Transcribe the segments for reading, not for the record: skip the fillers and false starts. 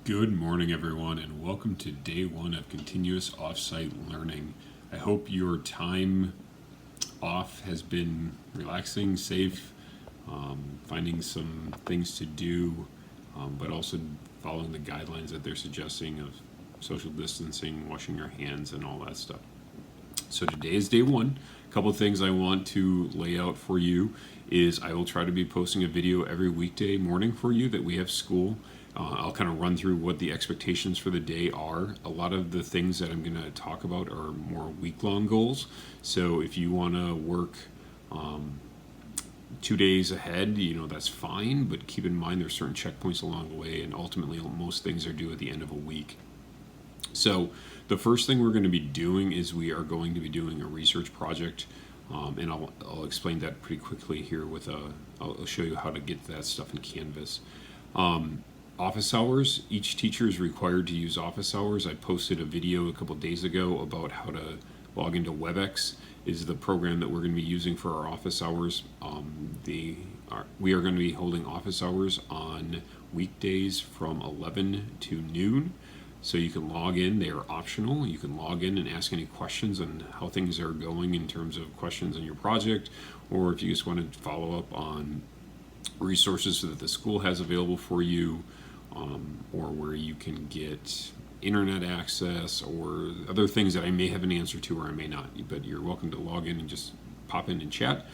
Good morning, everyone, and welcome to day one of continuous offsite learning. I hope your time off has been relaxing, safe, finding some things to do, but also following the guidelines that they're suggesting of social distancing, washing your hands, and all that stuff. So today is day one. A couple of things I want to lay out for you is I will try to be posting a video every weekday morning for you that we have school. I'll kind of run through what the expectations for the day are. A lot of the things that I'm going to talk about are more week-long goals. So if you want to work 2 days ahead, that's fine. But keep in mind there's certain checkpoints along the way, and ultimately most things are due at the end of a week. So the first thing we're going to be doing is we are going to be doing a research project, and I'll explain that pretty quickly here I'll show you how to get that stuff in Canvas. Office hours, each teacher is required to use office hours. I posted a video a couple days ago about how to log into WebEx, is the program that we're going to be using for our office hours. We are going to be holding office hours on weekdays from 11 to noon. So you can log in, they are optional. You can log in and ask any questions on how things are going in terms of questions on your project, or if you just want to follow up on resources that the school has available for you, or where you can get internet access or other things that I may have an answer to or I may not. But you're welcome to log in and just pop in and chat.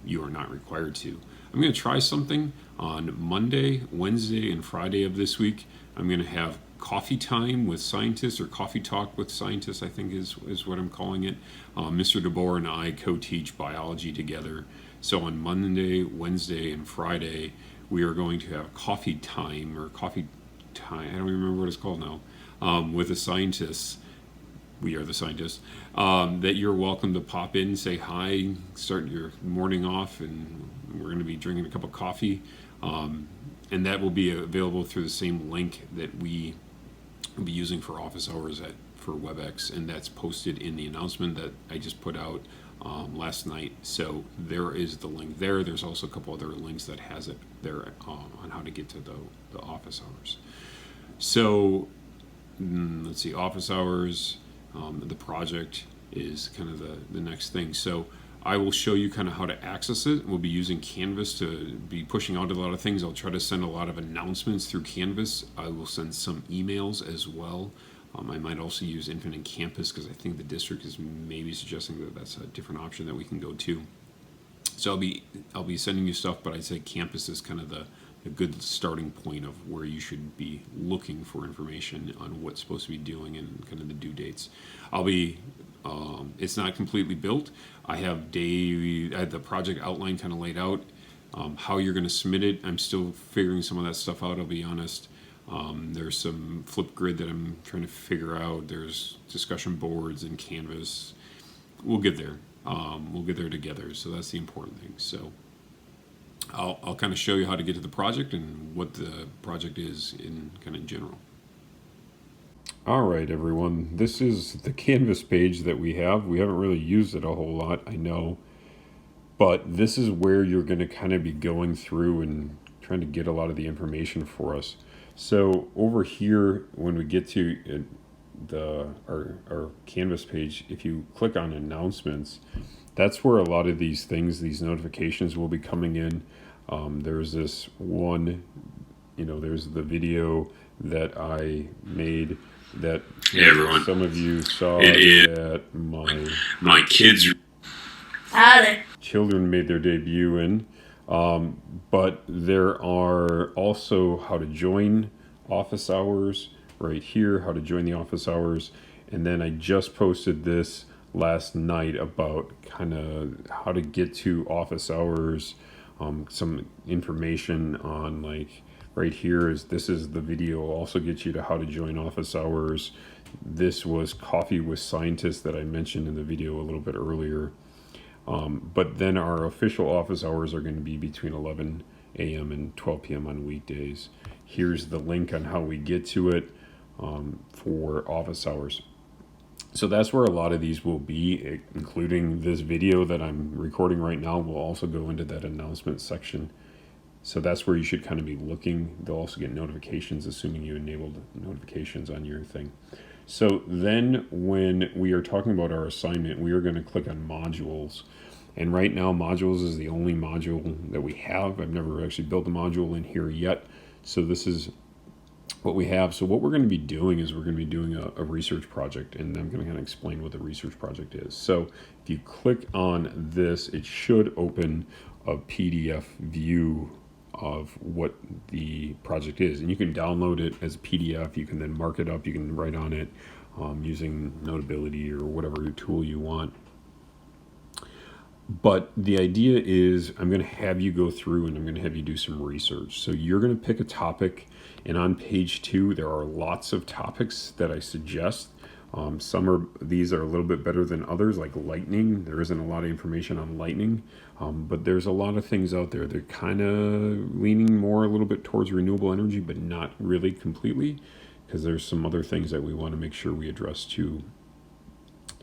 You are not required to. I'm going to try something on Monday, Wednesday, and Friday of this week. I'm going to have coffee time with scientists, or coffee talk with scientists, I think is what I'm calling it. Mr. DeBoer and I co-teach biology together. So on Monday, Wednesday, and Friday, we are going to have coffee time, I don't remember what it's called now, with the scientists. We are the scientists, that you're welcome to pop in, say hi, start your morning off, and we're going to be drinking a cup of coffee. And that will be available through the same link that we will be using for office hours for WebEx, and that's posted in the announcement that I just put out last night. So there is the link there. There's also a couple other links that has it there on how to get to the office hours. So let's see, office hours, the project is kind of the next thing. So I will show you kind of how to access it. We'll be using Canvas to be pushing out a lot of things. I'll try to send a lot of announcements through Canvas. I will send some emails as well. I might also use Infinite Campus because I think the district is maybe suggesting that that's a different option that we can go to. So I'll be sending you stuff, but I'd say Campus is kind of the good starting point of where you should be looking for information on what's supposed to be doing and kind of the due dates. It's not completely built. I had the project outline kind of laid out. How you're going to submit it, I'm still figuring some of that stuff out, I'll be honest. There's some Flipgrid that I'm trying to figure out. There's discussion boards and Canvas. We'll get there. We'll get there together. So that's the important thing. So I'll kind of show you how to get to the project and what the project is in kind of general. All right, everyone. This is the Canvas page that we have. We haven't really used it a whole lot, I know. But this is where you're going to kind of be going through and trying to get a lot of the information for us. So over here, when we get to our Canvas page, if you click on announcements, that's where a lot of these things, these notifications will be coming in. There's this one, there's the video that I made that some of you saw that my kids children made their debut in. But there are also how to join office hours right here, how to join the office hours. And then I just posted this last night about kind of how to get to office hours, some information on right here this is the video. I'll also get you to how to join office hours. This was Coffee with Scientists that I mentioned in the video a little bit earlier. But then our official office hours are going to be between 11 a.m. and 12 p.m. on weekdays. Here's the link on how we get to it for office hours. So that's where a lot of these will be, including this video that I'm recording right now will also go into that announcement section. So that's where you should kind of be looking. They'll also get notifications, assuming you enabled notifications on your thing. So then when we are talking about our assignment, we are going to click on modules. And right now, modules is the only module that we have. I've never actually built a module in here yet. So this is what we have. So what we're going to be doing is we're going to be doing a research project, and I'm going to kind of explain what the research project is. So if you click on this, it should open a PDF view of what the project is, and you can download it as a PDF. You can then mark it up. You can write on it using Notability or whatever tool you want. But the idea is I'm going to have you go through and I'm going to have you do some research. So you're going to pick a topic, and on page 2 there are lots of topics that I suggest. These are a little bit better than others, like lightning. There isn't a lot of information on lightning, but there's a lot of things out there. They're kind of leaning more a little bit towards renewable energy, but not really completely, because there's some other things that we want to make sure we address too.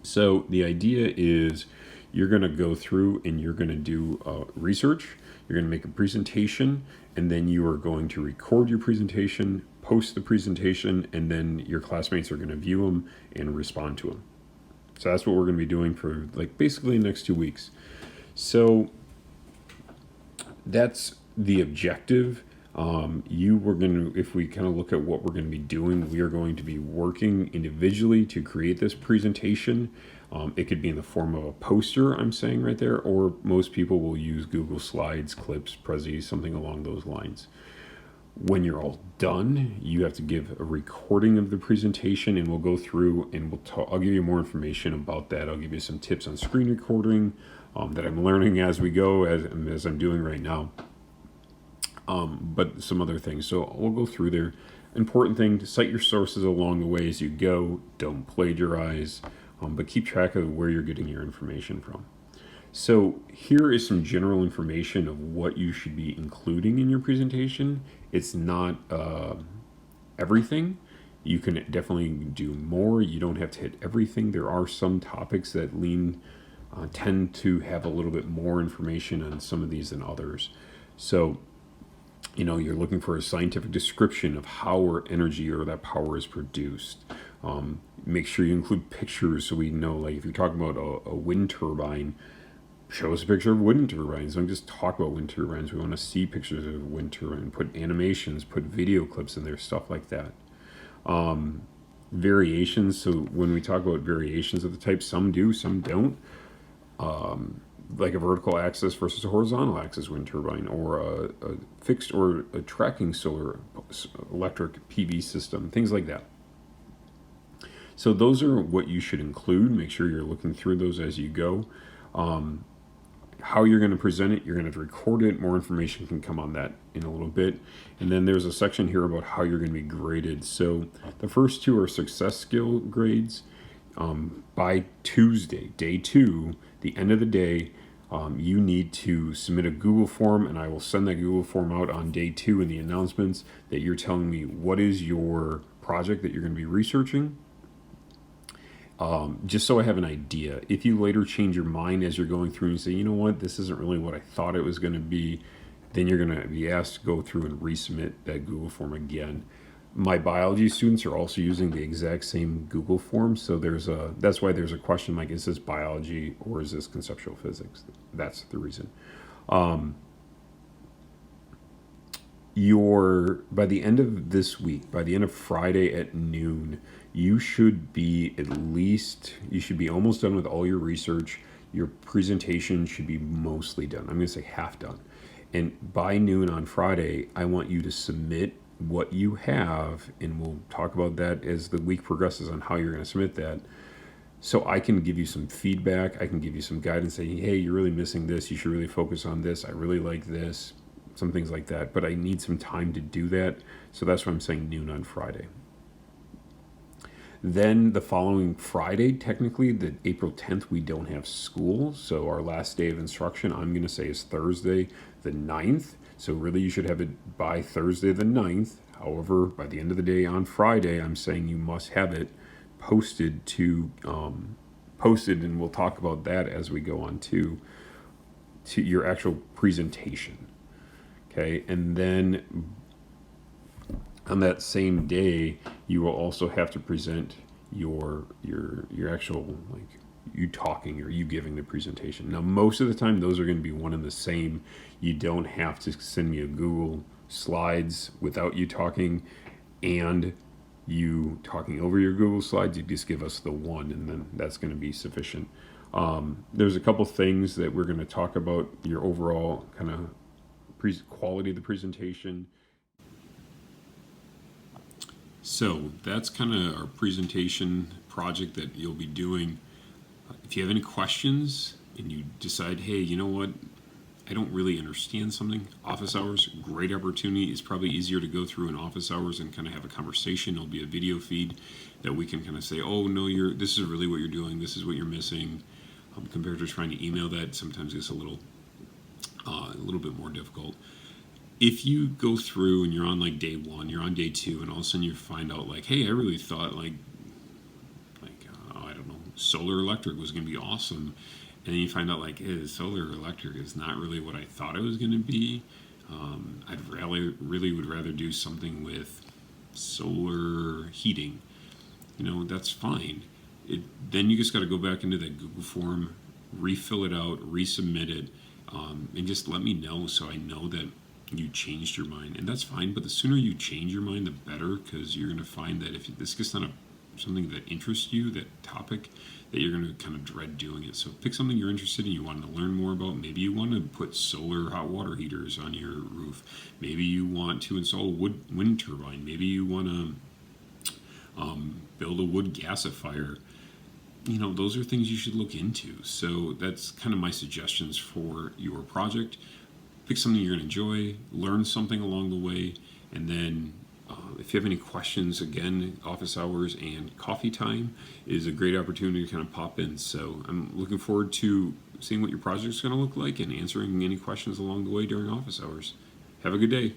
So the idea is you're going to go through and you're going to do research. You're going to make a presentation, and then you are going to record your presentation, post the presentation, and then your classmates are going to view them and respond to them. So that's what we're going to be doing for like basically the next 2 weeks. So that's the objective. If we kind of look at what we're going to be doing, we are going to be working individually to create this presentation. It could be in the form of a poster, I'm saying right there, or most people will use Google Slides, Clips, Prezi, something along those lines. When you're all done, you have to give a recording of the presentation, and we'll go through and I'll give you more information about that. I'll give you some tips on screen recording that I'm learning as we go, as I'm doing right now. But some other things. So we'll go through there. Important thing, to cite your sources along the way as you go. Don't plagiarize, but keep track of where you're getting your information from. So here is some general information of what you should be including in your presentation. It's not everything. You can definitely do more. You don't have to hit everything. There are some topics that tend to have a little bit more information on some of these than others. So you're looking for a scientific description of how energy or that power is produced. Make sure you include pictures so we know, like if you're talking about a wind turbine, show us a picture of wind turbines. Don't just talk about wind turbines. We want to see pictures of wind turbine, put animations, put video clips in there, stuff like that. Variations. So when we talk about variations of the type, some do, some don't. Like a vertical axis versus a horizontal axis wind turbine, or a fixed or a tracking solar electric PV system, things like that. So those are what you should include. Make sure you're looking through those as you go. How you're going to present it, you're going to record it. More information can come on that in a little bit. And then there's a section here about how you're going to be graded. So the first 2 are success skill grades. By Tuesday, day 2, the end of the day, you need to submit a Google form, and I will send that Google form out on day 2 in the announcements that you're telling me what is your project that you're going to be researching. Just so I have an idea. If you later change your mind as you're going through and say, you know what, this isn't really what I thought it was going to be, then you're going to be asked to go through and resubmit that Google form again. My biology students are also using the exact same Google form, so that's why there's a question like, is this biology or is this conceptual physics? That's the reason. By the end of this week, by the end of Friday at noon, you should be almost done with all your research. Your presentation should be mostly done. I'm going to say half done. And by noon on Friday, I want you to submit what you have, and we'll talk about that as the week progresses on how you're going to submit that. So I can give you some feedback. I can give you some guidance, saying, hey, you're really missing this. You should really focus on this. I really like this. Some things like that. But I need some time to do that. So that's why I'm saying noon on Friday. Then the following Friday, technically, the April 10th, we don't have school. So our last day of instruction, I'm going to say, is Thursday the 9th. So really you should have it by Thursday the 9th. However, by the end of the day on Friday, I'm saying you must have it posted, and we'll talk about that as we go on to your actual presentation. Okay, and then on that same day, you will also have to present your actual, like, you talking or you giving the presentation. Now, most of the time, those are going to be one and the same. You don't have to send me a Google Slides without you talking and you talking over your Google Slides. You just give us the one, and then that's going to be sufficient. There's a couple things that we're going to talk about, your overall kind of quality of the presentation. So that's kind of our presentation project that you'll be doing. If you have any questions and you decide, hey, you know what, I don't really understand something, office hours, great opportunity. It's probably easier to go through in office hours and kind of have a conversation. There'll be a video feed that we can kind of say, oh no, this is really what you're doing, this is what you're missing, compared to trying to email that. Sometimes it's a little bit more difficult. If you go through and you're on like day one, you're on day two, and all of a sudden you find out like, hey, I really thought like I don't know, solar electric was going to be awesome, and then you find out like, hey, solar electric is not really what I thought it was going to be. I'd really would rather do something with solar heating. That's fine. Then you just got to go back into that Google form, refill it out, resubmit it, and just let me know so I know that you changed your mind. And that's fine, but the sooner you change your mind, the better, because you're going to find that if this gets not something that interests you, that topic, that you're going to kind of dread doing it. So pick something you're interested in, you want to learn more about. Maybe you want to put solar hot water heaters on your roof. Maybe you want to install a wind turbine. Maybe you want to build a wood gasifier. Those are things you should look into. So that's kind of my suggestions for your project. Pick something you're going to enjoy, learn something along the way, and then if you have any questions, again, office hours and coffee time is a great opportunity to kind of pop in. So I'm looking forward to seeing what your project is going to look like and answering any questions along the way during office hours. Have a good day.